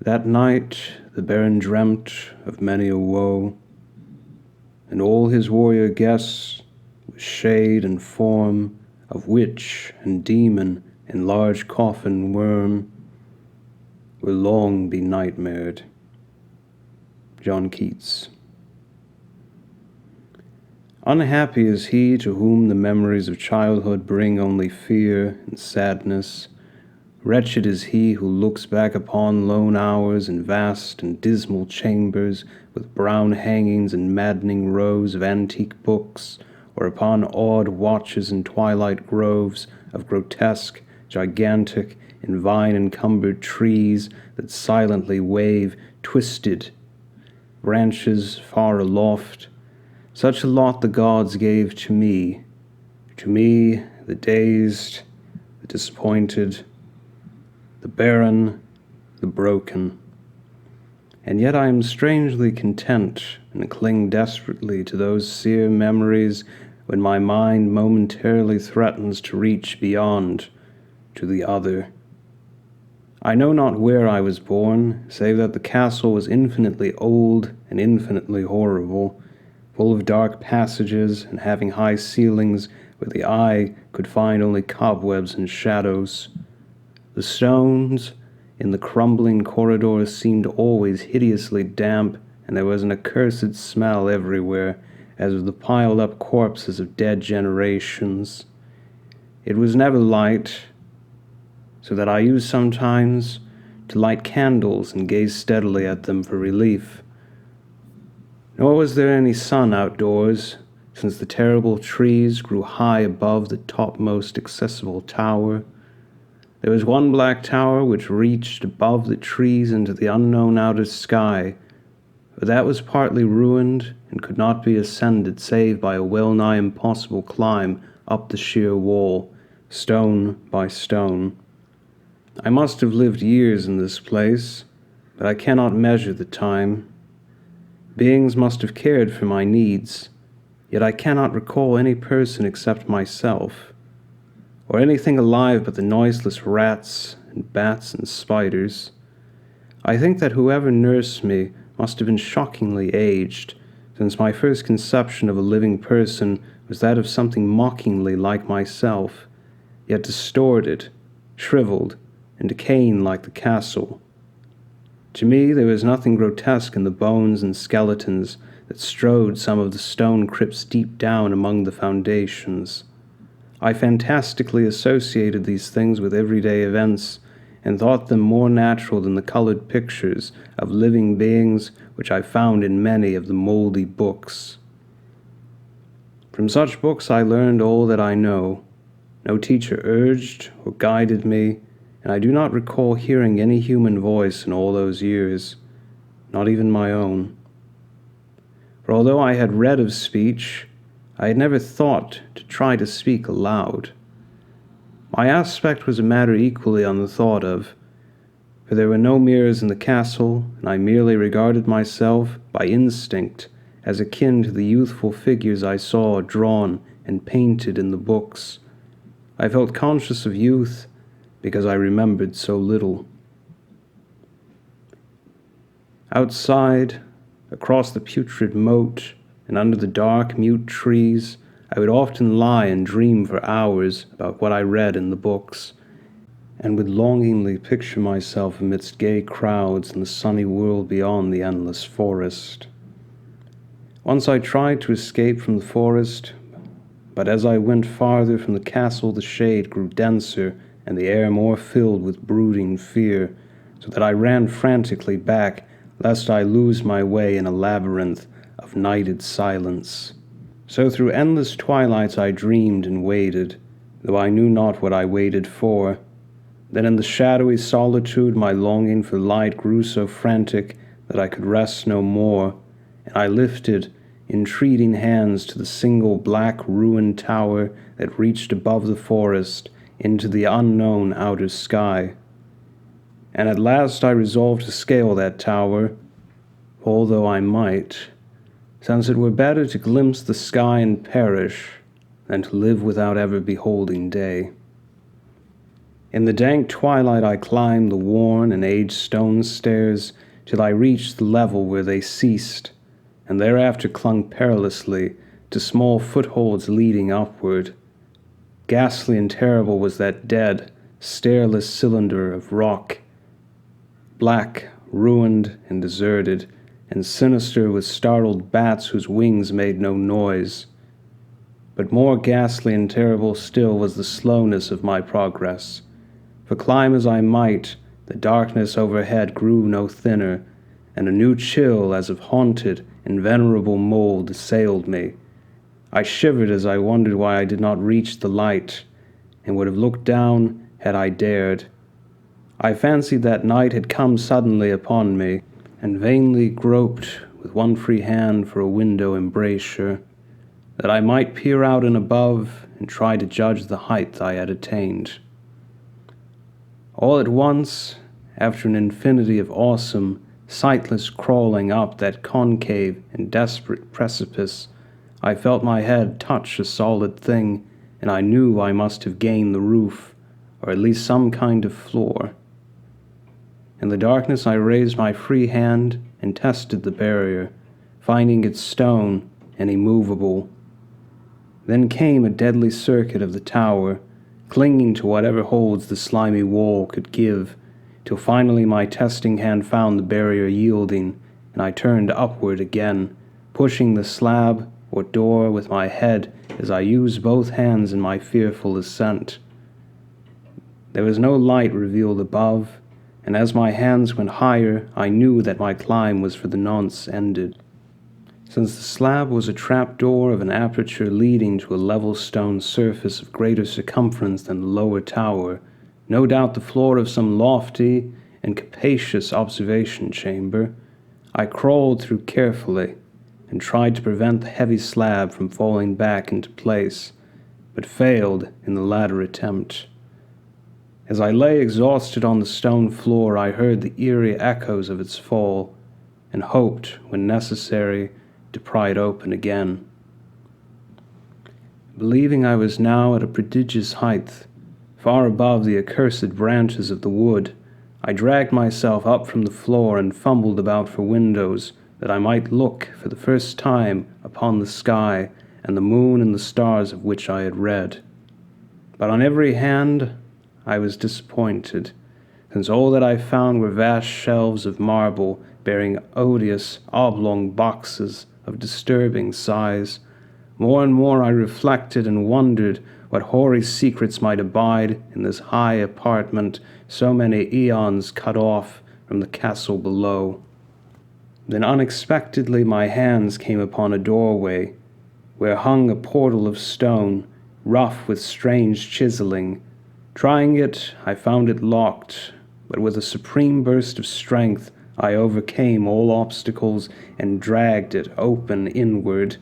That night the Baron dreamt of many a woe, and all his warrior guests, with shade and form of witch and demon and large coffin worm, will long be nightmared. John Keats. Unhappy is he to whom the memories of childhood bring only fear and sadness. Wretched is he who looks back upon lone hours in vast and dismal chambers with brown hangings and maddening rows of antique books, or upon odd watches in twilight groves of grotesque, gigantic, and vine-encumbered trees that silently wave twisted branches far aloft. Such a lot the gods gave to me, the dazed, the disappointed, the barren, the broken. And yet I am strangely content and cling desperately to those sere memories when my mind momentarily threatens to reach beyond, to the other. I know not where I was born, save that the castle was infinitely old and infinitely horrible, full of dark passages and having high ceilings where the eye could find only cobwebs and shadows. The stones in the crumbling corridors seemed always hideously damp, and there was an accursed smell everywhere, as of the piled-up corpses of dead generations. It was never light, so that I used sometimes to light candles and gaze steadily at them for relief. Nor was there any sun outdoors, since the terrible trees grew high above the topmost accessible tower. There was one black tower which reached above the trees into the unknown outer sky, but that was partly ruined and could not be ascended save by a well-nigh impossible climb up the sheer wall, stone by stone. I must have lived years in this place, but I cannot measure the time. Beings must have cared for my needs, yet I cannot recall any person except myself, or anything alive but the noiseless rats and bats and spiders. I think that whoever nursed me must have been shockingly aged, since my first conception of a living person was that of something mockingly like myself, yet distorted, shriveled, and decaying like the castle. To me there was nothing grotesque in the bones and skeletons that strewed some of the stone crypts deep down among the foundations. I fantastically associated these things with everyday events, and thought them more natural than the colored pictures of living beings which I found in many of the moldy books. From such books I learned all that I know. No teacher urged or guided me, and I do not recall hearing any human voice in all those years, not even my own. For although I had read of speech, I had never thought to try to speak aloud. My aspect was a matter equally unthought of, for there were no mirrors in the castle, and I merely regarded myself, by instinct, as akin to the youthful figures I saw drawn and painted in the books. I felt conscious of youth, because I remembered so little. Outside, across the putrid moat, and under the dark, mute trees, I would often lie and dream for hours about what I read in the books, and would longingly picture myself amidst gay crowds in the sunny world beyond the endless forest. Once I tried to escape from the forest, but as I went farther from the castle the shade grew denser and the air more filled with brooding fear, so that I ran frantically back, lest I lose my way in a labyrinth of nighted silence. So through endless twilights I dreamed and waited, though I knew not what I waited for. Then in the shadowy solitude my longing for light grew so frantic that I could rest no more, and I lifted entreating hands to the single black ruined tower that reached above the forest into the unknown outer sky. And at last I resolved to scale that tower, although I might, since it were better to glimpse the sky and perish than to live without ever beholding day. In the dank twilight I climbed the worn and aged stone stairs till I reached the level where they ceased, and thereafter clung perilously to small footholds leading upward. Ghastly and terrible was that dead, stairless cylinder of rock, black, ruined, and deserted, and sinister with startled bats whose wings made no noise. But more ghastly and terrible still was the slowness of my progress. For climb as I might, the darkness overhead grew no thinner, and a new chill as of haunted and venerable mold assailed me. I shivered as I wondered why I did not reach the light, and would have looked down had I dared. I fancied that night had come suddenly upon me, and vainly groped with one free hand for a window embrasure, that I might peer out and above and try to judge the height I had attained. All at once, after an infinity of awesome, sightless crawling up that concave and desperate precipice, I felt my head touch a solid thing, and I knew I must have gained the roof, or at least some kind of floor. In the darkness I raised my free hand and tested the barrier, finding it stone and immovable. Then came a deadly circuit of the tower, clinging to whatever holds the slimy wall could give, till finally my testing hand found the barrier yielding, and I turned upward again, pushing the slab or door with my head as I used both hands in my fearful ascent. There was no light revealed above, and as my hands went higher, I knew that my climb was for the nonce ended. Since the slab was a trap-door of an aperture leading to a level stone surface of greater circumference than the lower tower, no doubt the floor of some lofty and capacious observation chamber, I crawled through carefully and tried to prevent the heavy slab from falling back into place, but failed in the latter attempt. As I lay exhausted on the stone floor, I heard the eerie echoes of its fall, and hoped, when necessary, to pry it open again. Believing I was now at a prodigious height, far above the accursed branches of the wood, I dragged myself up from the floor and fumbled about for windows, that I might look for the first time upon the sky and the moon and the stars of which I had read. But on every hand I was disappointed, since all that I found were vast shelves of marble bearing odious oblong boxes of disturbing size. More and more I reflected and wondered what hoary secrets might abide in this high apartment, so many eons cut off from the castle below. Then unexpectedly my hands came upon a doorway, where hung a portal of stone, rough with strange chiseling. Trying it, I found it locked, but with a supreme burst of strength I overcame all obstacles and dragged it open inward.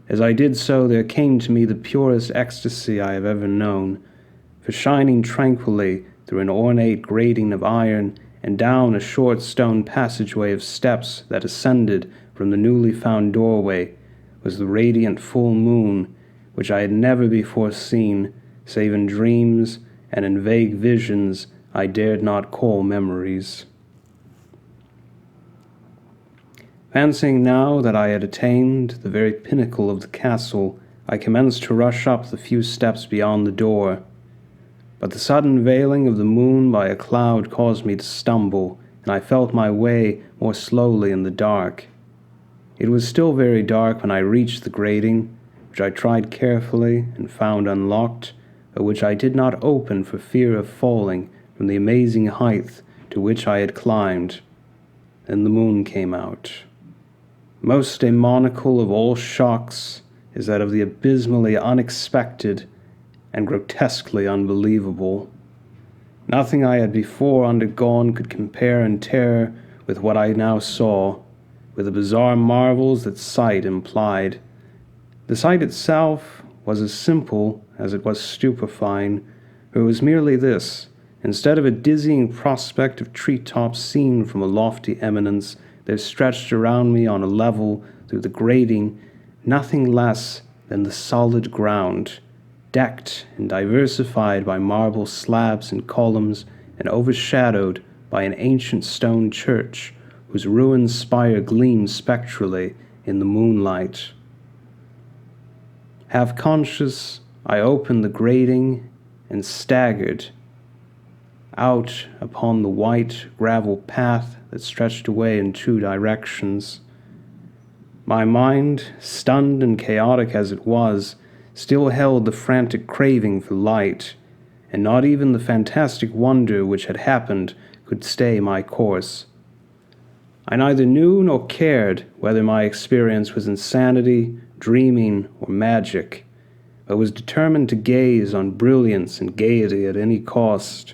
As I did so, there came to me the purest ecstasy I have ever known, for shining tranquilly through an ornate grating of iron and down a short stone passageway of steps that ascended from the newly found doorway was the radiant full moon, which I had never before seen, save in dreams and in vague visions I dared not call memories. Fancying now that I had attained the very pinnacle of the castle, I commenced to rush up the few steps beyond the door. But the sudden veiling of the moon by a cloud caused me to stumble, and I felt my way more slowly in the dark. It was still very dark when I reached the grating, which I tried carefully and found unlocked, but which I did not open for fear of falling from the amazing height to which I had climbed. Then the moon came out. Most demoniacal of all shocks is that of the abysmally unexpected and grotesquely unbelievable. Nothing I had before undergone could compare in terror with what I now saw, with the bizarre marvels that sight implied. The sight itself was as simple as it was stupefying, for it was merely this: instead of a dizzying prospect of treetops seen from a lofty eminence, there stretched around me on a level through the grating nothing less than the solid ground, decked and diversified by marble slabs and columns, and overshadowed by an ancient stone church whose ruined spire gleamed spectrally in the moonlight. Half conscious, I opened the grating and staggered out upon the white gravel path that stretched away in two directions. My mind, stunned and chaotic as it was, still held the frantic craving for light, and not even the fantastic wonder which had happened could stay my course. I neither knew nor cared whether my experience was insanity, dreaming, or magic, but was determined to gaze on brilliance and gaiety at any cost.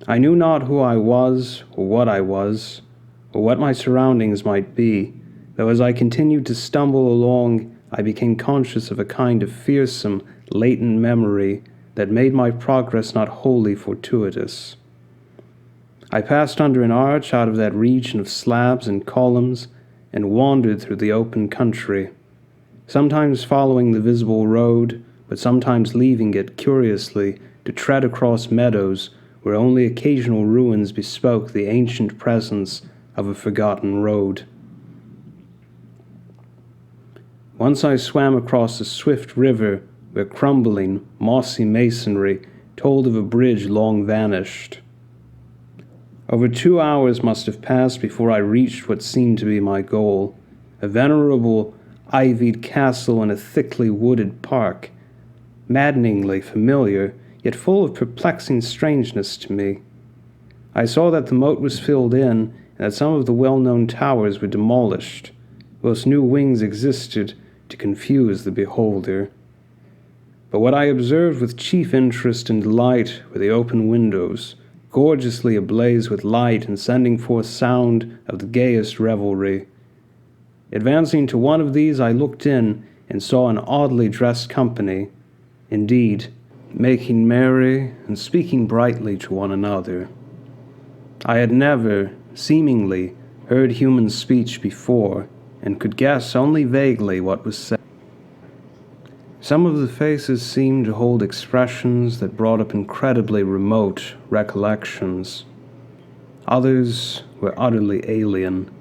I knew not who I was, or what my surroundings might be, though as I continued to stumble along, I became conscious of a kind of fearsome, latent memory that made my progress not wholly fortuitous. I passed under an arch out of that region of slabs and columns, and wandered through the open country, sometimes following the visible road, but sometimes leaving it curiously to tread across meadows where only occasional ruins bespoke the ancient presence of a forgotten road. Once I swam across a swift river where crumbling, mossy masonry told of a bridge long vanished. Over 2 hours must have passed before I reached what seemed to be my goal, a venerable, ivied castle in a thickly wooded park, maddeningly familiar, yet full of perplexing strangeness to me. I saw that the moat was filled in, and that some of the well-known towers were demolished, whilst new wings existed to confuse the beholder. But what I observed with chief interest and delight were the open windows, gorgeously ablaze with light and sending forth sound of the gayest revelry. Advancing to one of these, I looked in and saw an oddly dressed company, indeed, making merry and speaking brightly to one another. I had never, seemingly, heard human speech before, and could guess only vaguely what was said. Some of the faces seemed to hold expressions that brought up incredibly remote recollections. Others were utterly alien.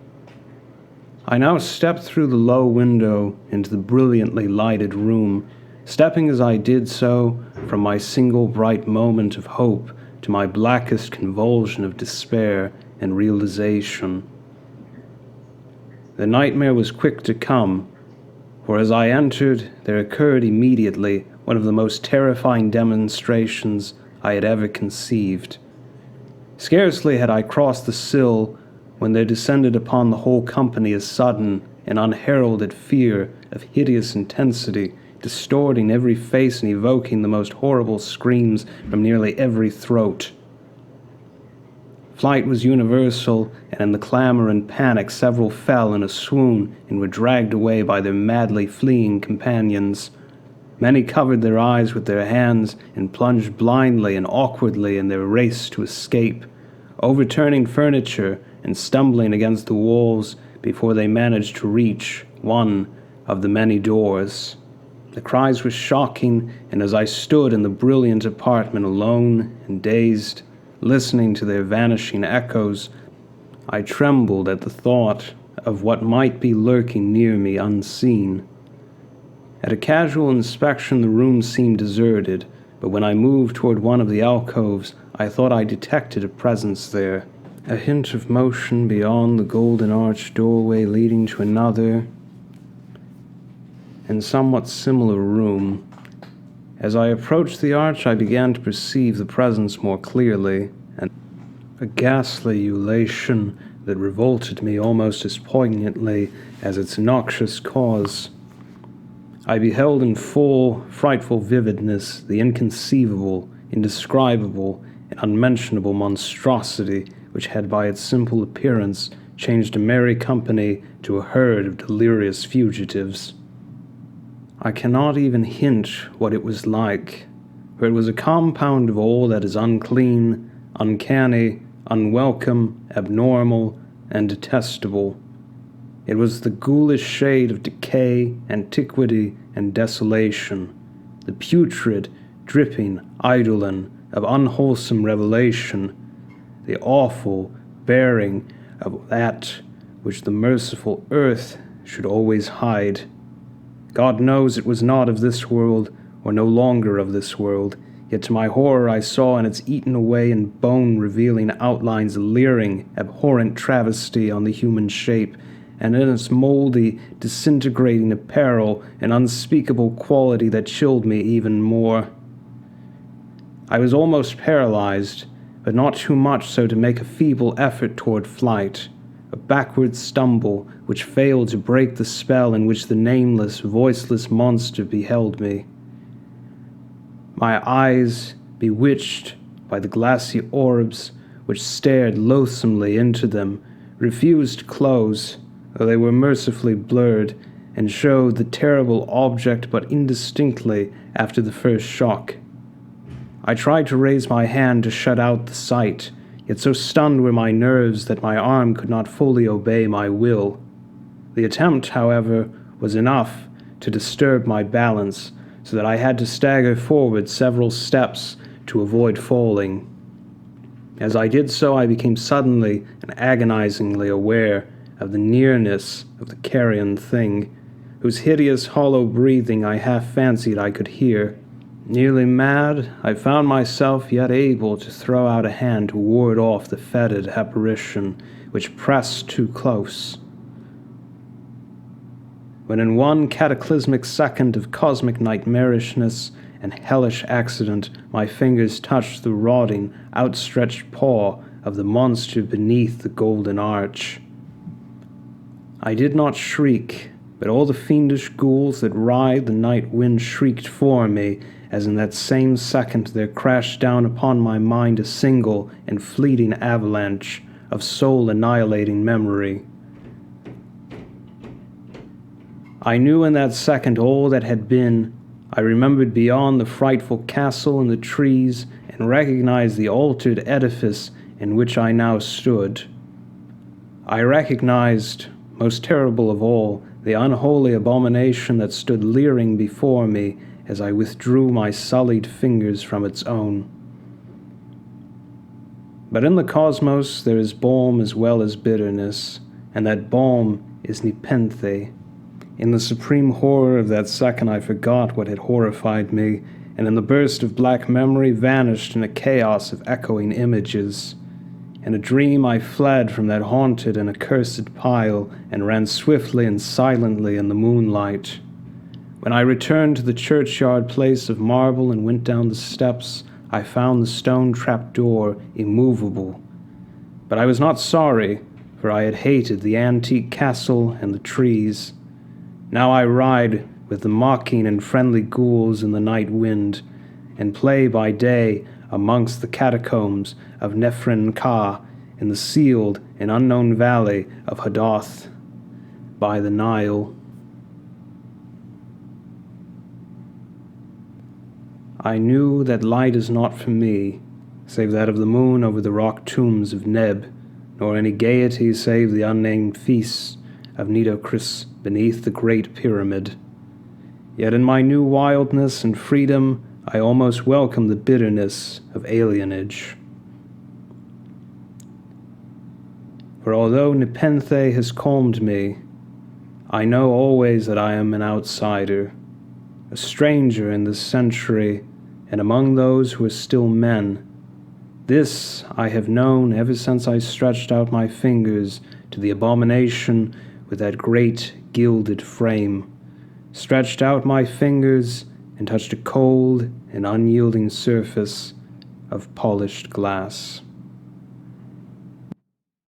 I now stepped through the low window into the brilliantly lighted room, stepping as I did so from my single bright moment of hope to my blackest convulsion of despair and realization. The nightmare was quick to come, for as I entered, there occurred immediately one of the most terrifying demonstrations I had ever conceived. Scarcely had I crossed the sill when there descended upon the whole company a sudden and unheralded fear of hideous intensity, distorting every face and evoking the most horrible screams from nearly every throat. Flight was universal, and in the clamor and panic several fell in a swoon and were dragged away by their madly fleeing companions. Many covered their eyes with their hands and plunged blindly and awkwardly in their race to escape, overturning furniture and stumbling against the walls before they managed to reach one of the many doors. The cries were shocking, and as I stood in the brilliant apartment alone and dazed, listening to their vanishing echoes, I trembled at the thought of what might be lurking near me unseen. At a casual inspection, the room seemed deserted, but when I moved toward one of the alcoves, I thought I detected a presence there. A hint of motion beyond the golden arched doorway leading to another and somewhat similar room. As I approached the arch, I began to perceive the presence more clearly, and a ghastly ululation that revolted me almost as poignantly as its noxious cause. I beheld in full, frightful vividness the inconceivable, indescribable, and unmentionable monstrosity which had by its simple appearance changed a merry company to a herd of delirious fugitives. I cannot even hint what it was like, for it was a compound of all that is unclean, uncanny, unwelcome, abnormal, and detestable. It was the ghoulish shade of decay, antiquity, and desolation, the putrid, dripping eidolon of unwholesome revelation, the awful bearing of that which the merciful earth should always hide. God knows it was not of this world, or no longer of this world, yet to my horror I saw in its eaten away and bone-revealing outlines a leering, abhorrent travesty on the human shape, and in its mouldy, disintegrating apparel an unspeakable quality that chilled me even more. I was almost paralyzed, but not too much so to make a feeble effort toward flight, a backward stumble which failed to break the spell in which the nameless, voiceless monster beheld me. My eyes, bewitched by the glassy orbs which stared loathsomely into them, refused to close, though they were mercifully blurred, and showed the terrible object but indistinctly after the first shock. I tried to raise my hand to shut out the sight, yet so stunned were my nerves that my arm could not fully obey my will. The attempt, however, was enough to disturb my balance, so that I had to stagger forward several steps to avoid falling. As I did so, I became suddenly and agonizingly aware of the nearness of the carrion thing, whose hideous hollow breathing I half fancied I could hear. Nearly mad, I found myself yet able to throw out a hand to ward off the fetid apparition which pressed too close. When in one cataclysmic second of cosmic nightmarishness and hellish accident my fingers touched the rotting, outstretched paw of the monster beneath the golden arch. I did not shriek, but all the fiendish ghouls that ride the night wind shrieked for me, as in that same second there crashed down upon my mind a single and fleeting avalanche of soul-annihilating memory. I knew in that second all that had been. I remembered beyond the frightful castle and the trees, and recognized the altered edifice in which I now stood. I recognized, most terrible of all, the unholy abomination that stood leering before me as I withdrew my sullied fingers from its own. But in the cosmos there is balm as well as bitterness, and that balm is nepenthe. In the supreme horror of that second I forgot what had horrified me, and in the burst of black memory vanished in a chaos of echoing images. In a dream I fled from that haunted and accursed pile, and ran swiftly and silently in the moonlight. When I returned to the churchyard place of marble and went down the steps, I found the stone trap-door immovable. But I was not sorry, for I had hated the antique castle and the trees. Now I ride with the mocking and friendly ghouls in the night wind, and play by day amongst the catacombs of Nephren-Ka in the sealed and unknown valley of Hadath by the Nile. I knew that light is not for me, save that of the moon over the rock tombs of Neb, nor any gaiety save the unnamed feasts of Nitocris beneath the great pyramid. Yet in my new wildness and freedom, I almost welcome the bitterness of alienage. For although Nepenthe has calmed me, I know always that I am an outsider, a stranger in this century, and among those who are still men. This I have known ever since I stretched out my fingers to the abomination with that great gilded frame, stretched out my fingers and touched a cold and unyielding surface of polished glass.